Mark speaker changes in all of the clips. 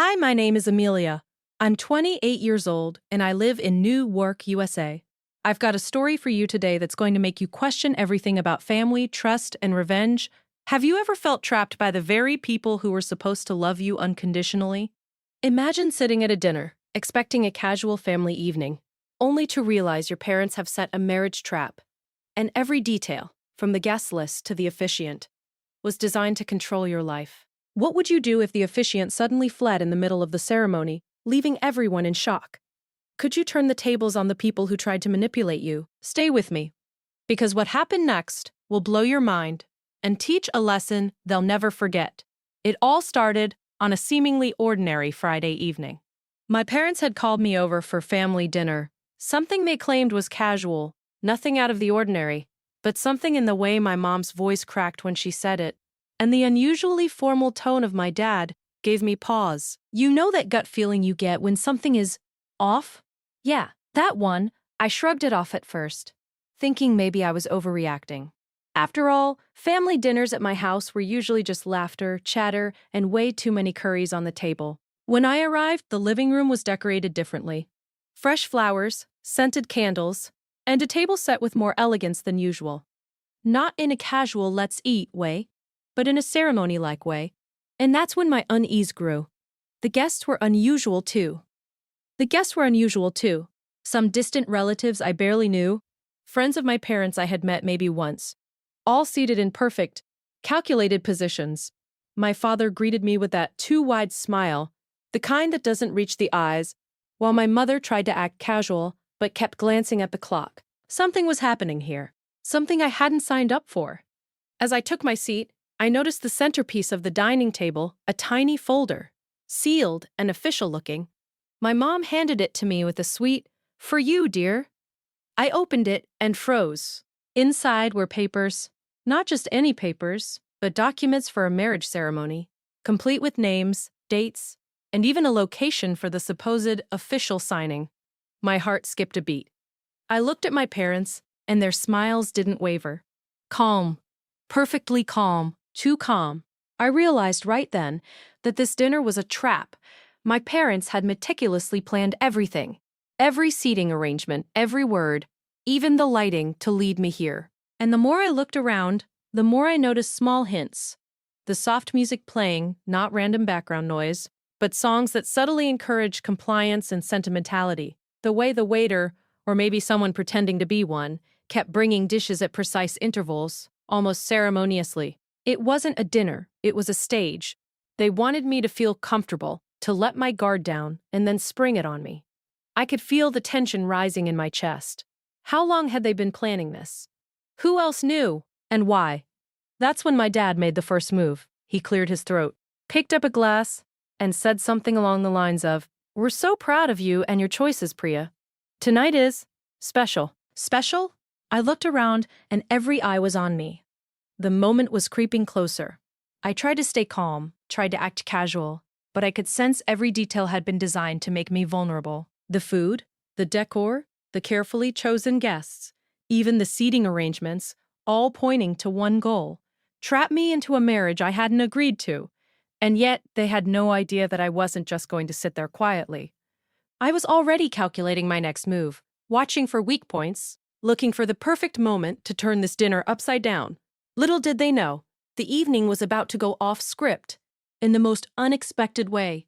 Speaker 1: Hi, my name is Amelia. I'm 28 years old and I live in Newark, USA. I've got a story for you today that's going to make you question everything about family, trust, and revenge. Have you ever felt trapped by the very people who were supposed to love you unconditionally? Imagine sitting at a dinner, expecting a casual family evening, only to realize your parents have set a marriage trap. And every detail, from the guest list to the officiant, was designed to control your life. What would you do if the officiant suddenly fled in the middle of the ceremony, leaving everyone in shock? Could you turn the tables on the people who tried to manipulate you? Stay with me, because what happened next will blow your mind and teach a lesson they'll never forget. It all started on a seemingly ordinary Friday evening. My parents had called me over for family dinner. Something they claimed was casual, nothing out of the ordinary, but something in the way my mom's voice cracked when she said it, and the unusually formal tone of my dad gave me pause. You know that gut feeling you get when something is off? Yeah, that one. I shrugged it off at first, thinking maybe I was overreacting. After all, family dinners at my house were usually just laughter, chatter, and way too many curries on the table. When I arrived, the living room was decorated differently. Fresh flowers, scented candles, and a table set with more elegance than usual. Not in a casual let's eat way, but in a ceremony-like way. And that's when my unease grew. The guests were unusual too. Some distant relatives I barely knew, friends of my parents I had met maybe once, all seated in perfect, calculated positions. My father greeted me with that too wide smile, the kind that doesn't reach the eyes, while my mother tried to act casual but kept glancing at the clock. Something was happening here, something I hadn't signed up for. As I took my seat, I noticed the centerpiece of the dining table, a tiny folder, sealed and official-looking. My mom handed it to me with a sweet, "For you, dear." I opened it and froze. Inside were papers, not just any papers, but documents for a marriage ceremony, complete with names, dates, and even a location for the supposed official signing. My heart skipped a beat. I looked at my parents, and their smiles didn't waver. Calm, perfectly calm. Too calm. I realized right then that this dinner was a trap. My parents had meticulously planned everything, every seating arrangement, every word, even the lighting to lead me here. And the more I looked around, the more I noticed small hints. The soft music playing, not random background noise, but songs that subtly encouraged compliance and sentimentality. The way the waiter, or maybe someone pretending to be one, kept bringing dishes at precise intervals, almost ceremoniously. It wasn't a dinner, it was a stage. They wanted me to feel comfortable, to let my guard down, and then spring it on me. I could feel the tension rising in my chest. How long had they been planning this? Who else knew? And why? That's when my dad made the first move. He cleared his throat, picked up a glass, and said something along the lines of, "We're so proud of you and your choices, Priya. Tonight is special." Special? I looked around, and every eye was on me. The moment was creeping closer. I tried to stay calm, tried to act casual, but I could sense every detail had been designed to make me vulnerable. The food, the decor, the carefully chosen guests, even the seating arrangements, all pointing to one goal: trap me into a marriage I hadn't agreed to. And yet, they had no idea that I wasn't just going to sit there quietly. I was already calculating my next move, watching for weak points, looking for the perfect moment to turn this dinner upside down. Little did they know, the evening was about to go off script, in the most unexpected way.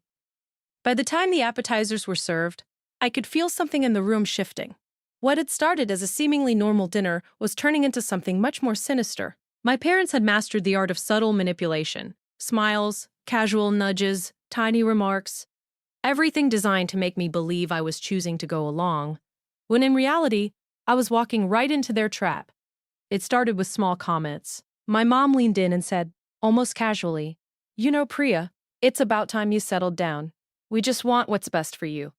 Speaker 1: By the time the appetizers were served, I could feel something in the room shifting. What had started as a seemingly normal dinner was turning into something much more sinister. My parents had mastered the art of subtle manipulation. Smiles, casual nudges, tiny remarks, everything designed to make me believe I was choosing to go along, when in reality, I was walking right into their trap. It started with small comments. My mom leaned in and said, almost casually, "You know, Priya, it's about time you settled down. We just want what's best for you."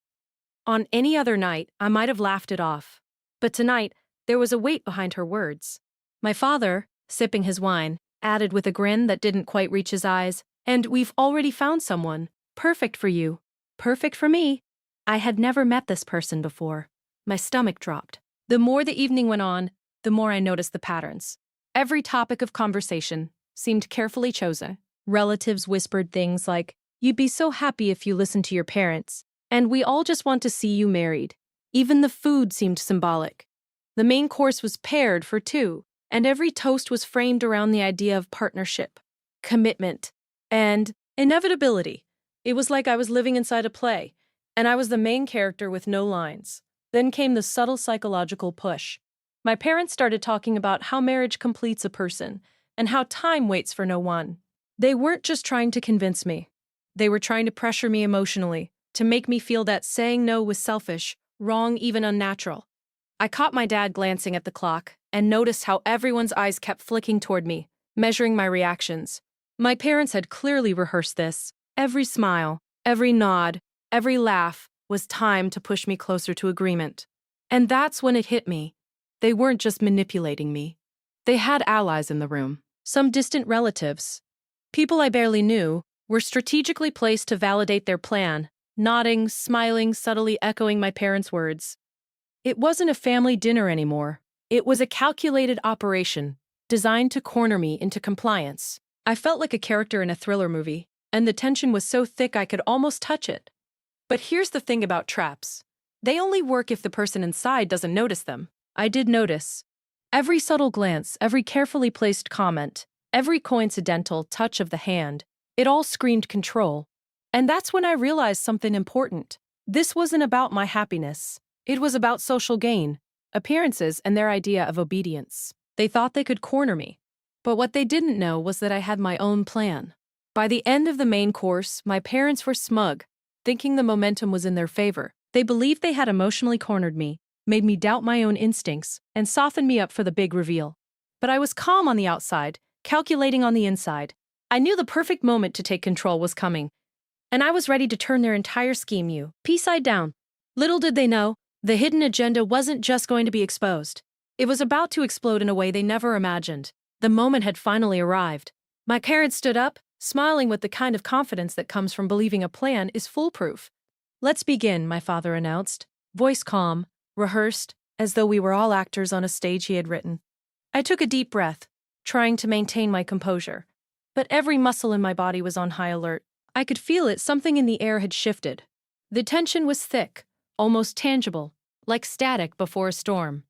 Speaker 1: On any other night, I might have laughed it off. But tonight, there was a weight behind her words. My father, sipping his wine, added with a grin that didn't quite reach his eyes, "And we've already found someone. Perfect for you. Perfect for me." I had never met this person before. My stomach dropped. The more the evening went on, the more I noticed the patterns. Every topic of conversation seemed carefully chosen. Relatives whispered things like, You'd be so happy if you listened to your parents. And we all just want to see you married. Even the food seemed symbolic. The main course was paired for two, and every toast was framed around the idea of partnership, commitment, and inevitability. It was like I was living inside a play, and I was the main character with no lines. Then came the subtle psychological push. My parents started talking about how marriage completes a person, and how time waits for no one. They weren't just trying to convince me. They were trying to pressure me emotionally, to make me feel that saying no was selfish, wrong, even unnatural. I caught my dad glancing at the clock and noticed how everyone's eyes kept flicking toward me, measuring my reactions. My parents had clearly rehearsed this. Every smile, every nod, every laugh was timed to push me closer to agreement. And that's when it hit me. They weren't just manipulating me. They had allies in the room, some distant relatives. People I barely knew were strategically placed to validate their plan, nodding, smiling, subtly echoing my parents' words. It wasn't a family dinner anymore. It was a calculated operation, designed to corner me into compliance. I felt like a character in a thriller movie, and the tension was so thick I could almost touch it. But here's the thing about traps. They only work if the person inside doesn't notice them. I did notice. Every subtle glance, every carefully placed comment, every coincidental touch of the hand, it all screamed control. And that's when I realized something important. This wasn't about my happiness. It was about social gain, appearances, and their idea of obedience. They thought they could corner me. But what they didn't know was that I had my own plan. By the end of the main course, my parents were smug, thinking the momentum was in their favor. They believed they had emotionally cornered me, made me doubt my own instincts, and softened me up for the big reveal. But I was calm on the outside, calculating on the inside. I knew the perfect moment to take control was coming, and I was ready to turn their entire scheme upside down. Little did they know, the hidden agenda wasn't just going to be exposed. It was about to explode in a way they never imagined. The moment had finally arrived. My parents stood up, smiling with the kind of confidence that comes from believing a plan is foolproof. "Let's begin," my father announced, voice calm, rehearsed, as though we were all actors on a stage he had written. I took a deep breath, trying to maintain my composure. But every muscle in my body was on high alert. I could feel it, something in the air had shifted. The tension was thick, almost tangible, like static before a storm.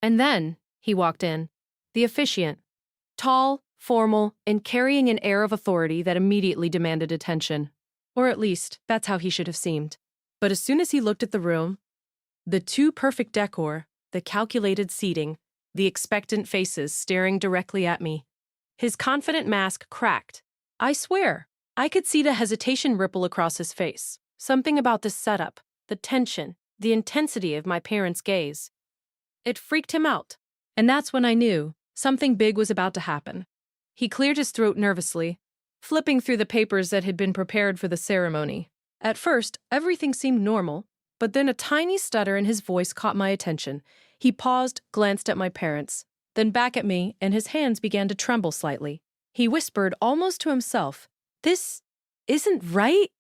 Speaker 1: And then, he walked in, the officiant, tall, formal, and carrying an air of authority that immediately demanded attention. Or at least, that's how he should have seemed. But as soon as he looked at the room, the too perfect decor, the calculated seating, the expectant faces staring directly at me, his confident mask cracked. I swear, I could see the hesitation ripple across his face. Something about this setup, the tension, the intensity of my parents' gaze. It freaked him out. And that's when I knew something big was about to happen. He cleared his throat nervously, flipping through the papers that had been prepared for the ceremony. At first, everything seemed normal, but then a tiny stutter in his voice caught my attention. He paused, glanced at my parents, then back at me, and his hands began to tremble slightly. He whispered almost to himself, "This isn't right?"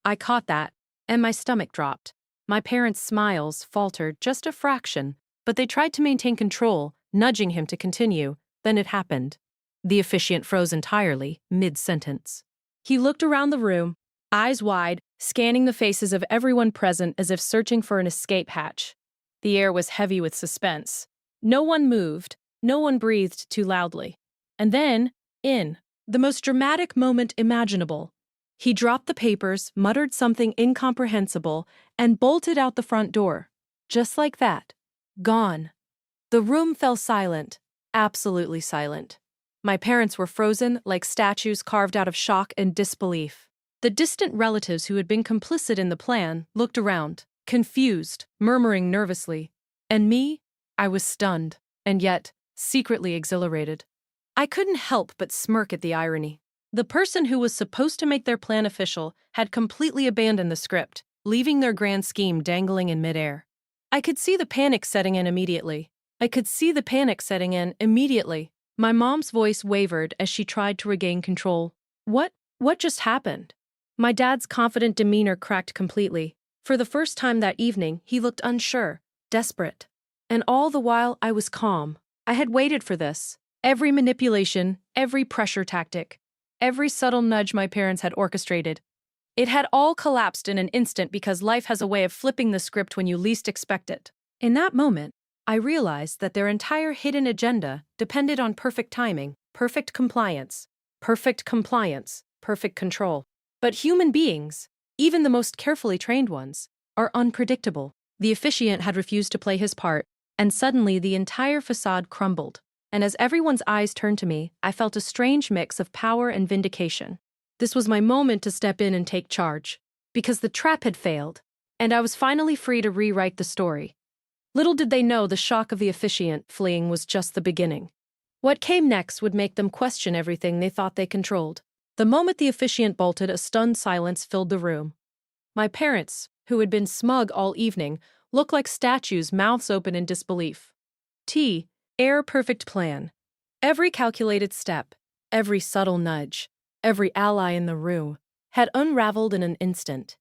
Speaker 1: I caught that, and my stomach dropped. My parents' smiles faltered just a fraction, but they tried to maintain control, nudging him to continue. Then it happened. The officiant froze entirely, mid-sentence. He looked around the room, eyes wide, scanning the faces of everyone present as if searching for an escape hatch. The air was heavy with suspense. No one moved, no one breathed too loudly. And then, the most dramatic moment imaginable. He dropped the papers, muttered something incomprehensible, and bolted out the front door. Just like that. Gone. The room fell silent, absolutely silent. My parents were frozen like statues carved out of shock and disbelief. The distant relatives who had been complicit in the plan looked around, confused, murmuring nervously. And me? I was stunned, and yet secretly exhilarated. I couldn't help but smirk at the irony. The person who was supposed to make their plan official had completely abandoned the script, leaving their grand scheme dangling in midair. I could see the panic setting in immediately. My mom's voice wavered as she tried to regain control. What just happened? My dad's confident demeanor cracked completely. For the first time that evening, he looked unsure, desperate. And all the while, I was calm. I had waited for this. Every manipulation, every pressure tactic, every subtle nudge my parents had orchestrated. It had all collapsed in an instant because life has a way of flipping the script when you least expect it. In that moment, I realized that their entire hidden agenda depended on perfect timing, perfect compliance, perfect control. But human beings, even the most carefully trained ones, are unpredictable. The officiant had refused to play his part, and suddenly the entire facade crumbled. And as everyone's eyes turned to me, I felt a strange mix of power and vindication. This was my moment to step in and take charge, because the trap had failed, and I was finally free to rewrite the story. Little did they know the shock of the officiant fleeing was just the beginning. What came next would make them question everything they thought they controlled. The moment the officiant bolted, a stunned silence filled the room. My parents, who had been smug all evening, looked like statues, mouths open in disbelief. Perfect plan. Every calculated step, every subtle nudge, every ally in the room, had unraveled in an instant.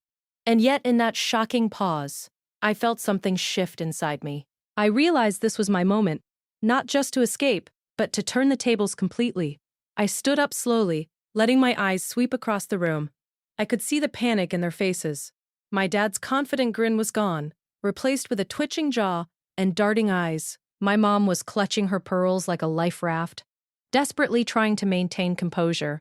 Speaker 1: And yet in that shocking pause, I felt something shift inside me. I realized this was my moment, not just to escape, but to turn the tables completely. I stood up slowly, letting my eyes sweep across the room. I could see the panic in their faces. My dad's confident grin was gone, replaced with a twitching jaw and darting eyes. My mom was clutching her pearls like a life raft, desperately trying to maintain composure.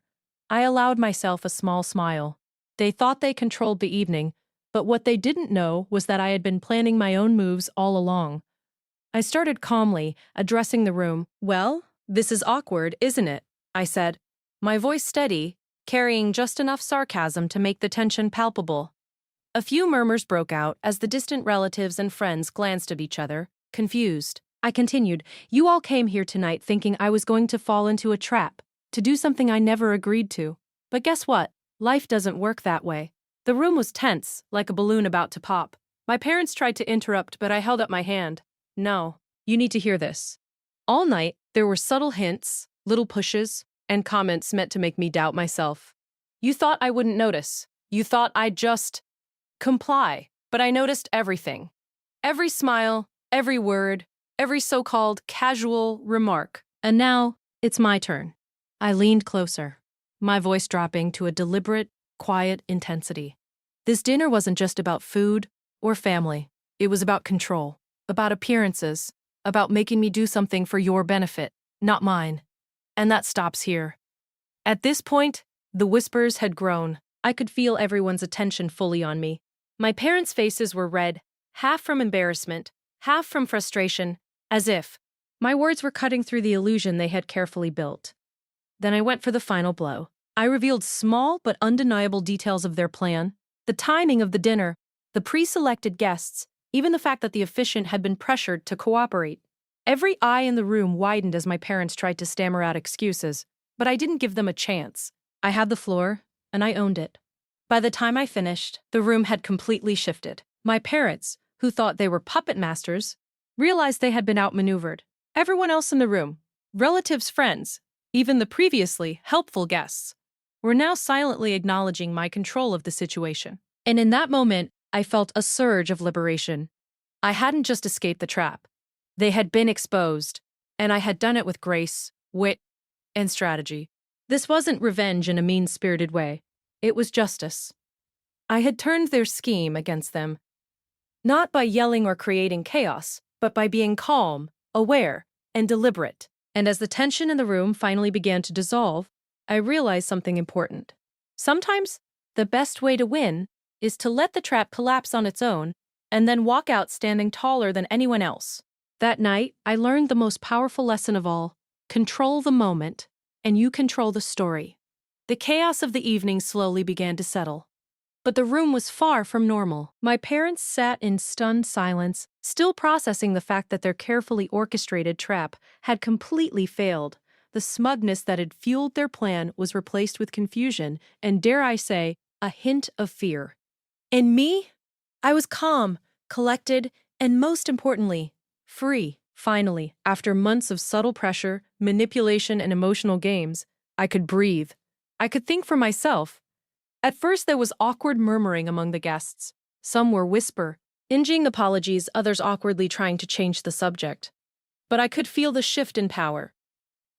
Speaker 1: I allowed myself a small smile. They thought they controlled the evening, but what they didn't know was that I had been planning my own moves all along. I started calmly, addressing the room. "Well, this is awkward, isn't it?" I said, my voice steady, carrying just enough sarcasm to make the tension palpable. A few murmurs broke out as the distant relatives and friends glanced at each other, confused. I continued, "You all came here tonight thinking I was going to fall into a trap, to do something I never agreed to. But guess what? Life doesn't work that way." The room was tense, like a balloon about to pop. My parents tried to interrupt, but I held up my hand. "No, you need to hear this." All night, there were subtle hints, little pushes, and comments meant to make me doubt myself. You thought I wouldn't notice. You thought I'd just comply. But I noticed everything. Every smile, every word, every so-called casual remark. And now, it's my turn. I leaned closer, my voice dropping to a deliberate, quiet intensity. This dinner wasn't just about food or family. It was about control, about appearances, about making me do something for your benefit, not mine. And that stops here. At this point, the whispers had grown. I could feel everyone's attention fully on me. My parents' faces were red, half from embarrassment, half from frustration, as if my words were cutting through the illusion they had carefully built. Then I went for the final blow. I revealed small but undeniable details of their plan, the timing of the dinner, the pre-selected guests, even the fact that the officiant had been pressured to cooperate. Every eye in the room widened as my parents tried to stammer out excuses, but I didn't give them a chance. I had the floor, and I owned it. By the time I finished, the room had completely shifted. My parents, who thought they were puppet masters, realized they had been outmaneuvered. Everyone else in the room, relatives, friends, even the previously helpful guests, were now silently acknowledging my control of the situation. And in that moment, I felt a surge of liberation. I hadn't just escaped the trap. They had been exposed, and I had done it with grace, wit, and strategy. This wasn't revenge in a mean-spirited way. It was justice. I had turned their scheme against them, not by yelling or creating chaos, but by being calm, aware, and deliberate. And as the tension in the room finally began to dissolve, I realized something important. Sometimes, the best way to win is to let the trap collapse on its own and then walk out standing taller than anyone else. That night, I learned the most powerful lesson of all: control the moment, and you control the story. The chaos of the evening slowly began to settle. But the room was far from normal. My parents sat in stunned silence, still processing the fact that their carefully orchestrated trap had completely failed. The smugness that had fueled their plan was replaced with confusion and, dare I say, a hint of fear. And me? I was calm, collected, and most importantly, free. Finally, after months of subtle pressure, manipulation, and emotional games, I could breathe. I could think for myself. At first there was awkward murmuring among the guests. Some were whispering apologies, others awkwardly trying to change the subject. But I could feel the shift in power.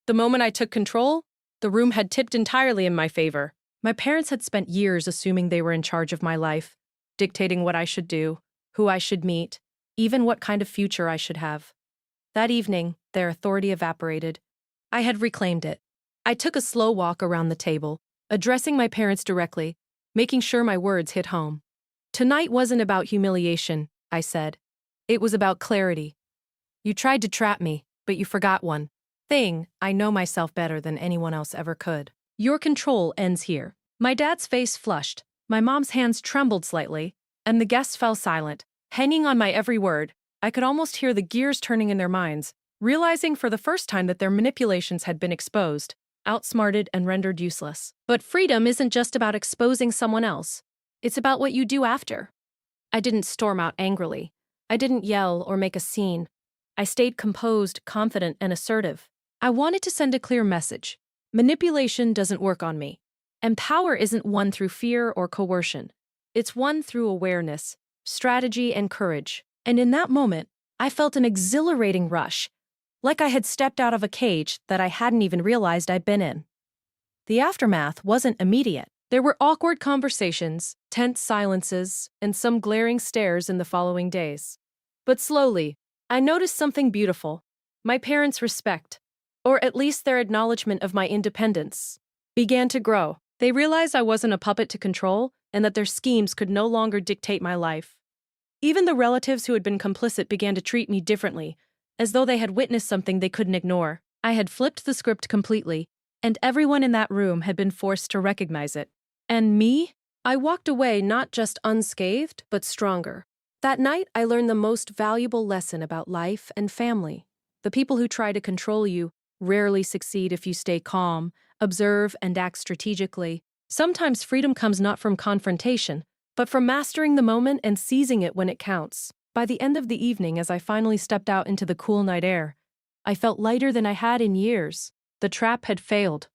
Speaker 1: The moment I took control, the room had tipped entirely in my favor. My parents had spent years assuming they were in charge of my life, dictating what I should do, who I should meet, even what kind of future I should have. That evening, their authority evaporated. I had reclaimed it. I took a slow walk around the table, addressing my parents directly, making sure my words hit home. Tonight wasn't about humiliation, I said. It was about clarity. You tried to trap me, but you forgot one thing: I know myself better than anyone else ever could. Your control ends here. My dad's face flushed, my mom's hands trembled slightly, and the guests fell silent, hanging on my every word. I could almost hear the gears turning in their minds, realizing for the first time that their manipulations had been exposed, outsmarted, and rendered useless. But freedom isn't just about exposing someone else. It's about what you do after. I didn't storm out angrily. I didn't yell or make a scene. I stayed composed, confident, and assertive. I wanted to send a clear message. Manipulation doesn't work on me. And power isn't won through fear or coercion. It's won through awareness, strategy, and courage. And in that moment, I felt an exhilarating rush, like I had stepped out of a cage that I hadn't even realized I'd been in. The aftermath wasn't immediate. There were awkward conversations, tense silences, and some glaring stares in the following days. But slowly, I noticed something beautiful. My parents' respect, or at least their acknowledgement of my independence, began to grow. They realized I wasn't a puppet to control, and that their schemes could no longer dictate my life. Even the relatives who had been complicit began to treat me differently, as though they had witnessed something they couldn't ignore. I had flipped the script completely, and everyone in that room had been forced to recognize it. And me? I walked away not just unscathed, but stronger. That night, I learned the most valuable lesson about life and family. The people who try to control you rarely succeed if you stay calm, observe, and act strategically. Sometimes freedom comes not from confrontation, but from mastering the moment and seizing it when it counts. By the end of the evening, as I finally stepped out into the cool night air, I felt lighter than I had in years. The trap had failed.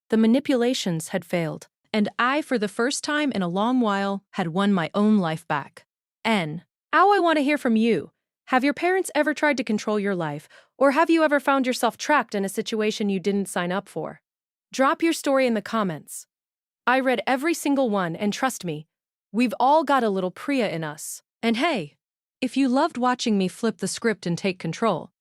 Speaker 1: The manipulations had failed. And I, for the first time in a long while, had won my own life back. Now I want to hear from you. Have your parents ever tried to control your life, or have you ever found yourself trapped in a situation you didn't sign up for? Drop your story in the comments. I read every single one, and trust me, we've all got a little Priya in us. And hey, if you loved watching me flip the script and take control,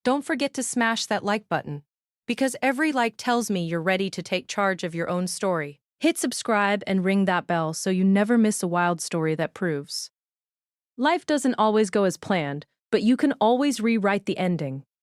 Speaker 1: don't forget to smash that like button, because every like tells me you're ready to take charge of your own story. Hit subscribe and ring that bell so you never miss a wild story that proves life doesn't always go as planned, but you can always rewrite the ending.